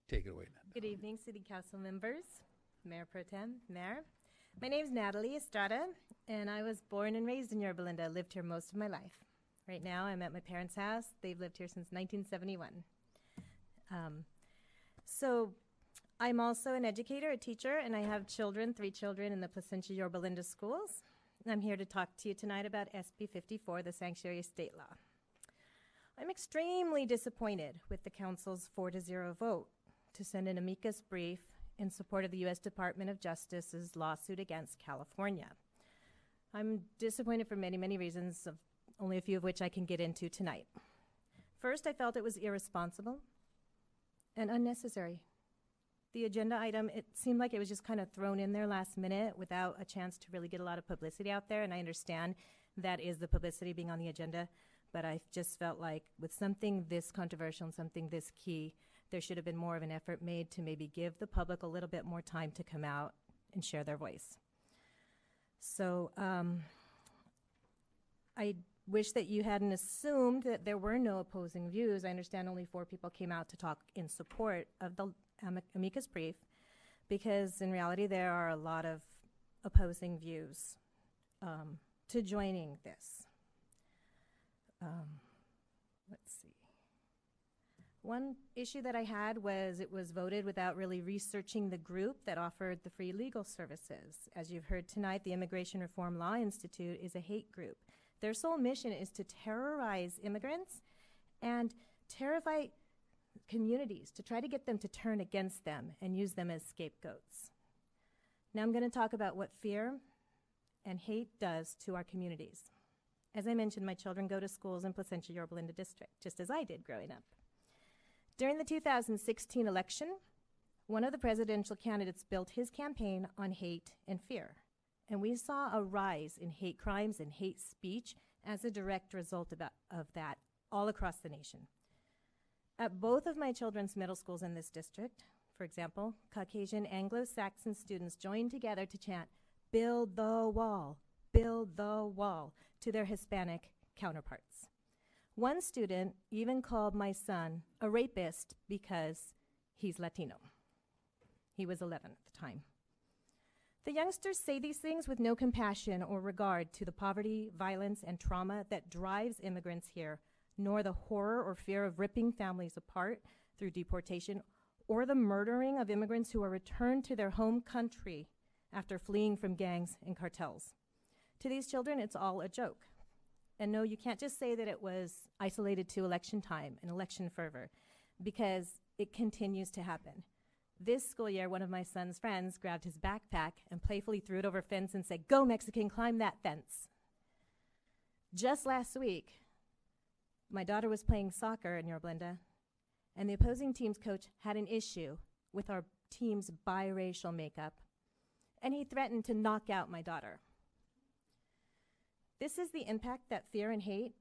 Take it away, Natalie. Good evening, City Council members, Mayor Pro Tem, Mayor. My name is Natalie Estrada, and I was born and raised in Yorba Linda. I lived here most of my life. Right now, I'm at my parents' house. They've lived here since 1971. So I'm also an educator, a teacher, and I have children, 3 children in the Placentia Yorba Linda schools. I'm here to talk to you tonight about SB 54, the Sanctuary Estate Law. I'm extremely disappointed with the council's 4-0 vote to send an amicus brief in support of the U.S. Department of Justice's lawsuit against California. I'm disappointed for many, many reasons, of only a few of which I can get into tonight. First, I felt it was irresponsible and unnecessary. The agenda item, it seemed like it was just kind of thrown in there last minute without a chance to really get a lot of publicity out there, and I understand that is the publicity being on the agenda, but I just felt like with something this controversial and something this key, there should have been more of an effort made to maybe give the public a little bit more time to come out and share their voice. So I wish that you hadn't assumed that there were no opposing views. I understand only 4 people came out to talk in support of the amicus brief, because in reality there are a lot of opposing views to joining this. Let's see. One issue that I had was it was voted without really researching the group that offered the free legal services. As you've heard tonight, the Immigration Reform Law Institute is a hate group. Their sole mission is to terrorize immigrants and terrify communities, to try to get them to turn against them and use them as scapegoats. Now I'm going to talk about what fear and hate does to our communities. As I mentioned, my children go to schools in Placentia Yorba Linda District, just as I did growing up. During the 2016 election, one of the presidential candidates built his campaign on hate and fear. And we saw a rise in hate crimes and hate speech as a direct result of that all across the nation. At both of my children's middle schools in this district, for example, Caucasian Anglo-Saxon students joined together to chant, "Build the wall, build the wall," to their Hispanic counterparts. One student even called my son a rapist because he's Latino. He was 11 at the time. The youngsters say these things with no compassion or regard to the poverty, violence, and trauma that drives immigrants here, nor the horror or fear of ripping families apart through deportation, or the murdering of immigrants who are returned to their home country after fleeing from gangs and cartels. To these children, it's all a joke. And no, you can't just say that it was isolated to election time and election fervor, because it continues to happen. This school year, one of my son's friends grabbed his backpack and playfully threw it over a fence and said, "Go Mexican, climb that fence." Just last week, my daughter was playing soccer in Yorba Linda, and the opposing team's coach had an issue with our team's biracial makeup, and he threatened to knock out my daughter. This is the impact that fear and hate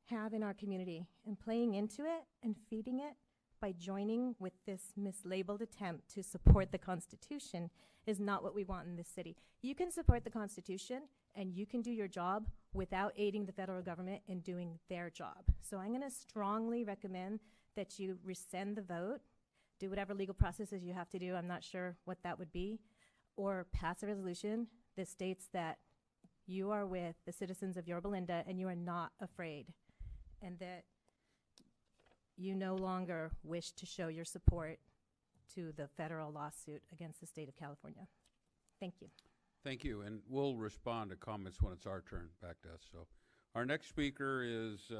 have in our community, and playing into it and feeding it by joining with this mislabeled attempt to support the Constitution is not what we want in this city. You can support the Constitution and you can do your job without aiding the federal government in doing their job. So I'm going to strongly recommend that you rescind the vote, do whatever legal processes you have to do, I'm not sure what that would be, or pass a resolution that states that you are with the citizens of Yorba Linda and you are not afraid, and that you no longer wish to show your support to the federal lawsuit against the state of California. Thank you. Thank you, and we'll respond to comments when it's our turn back to us. So our next speaker is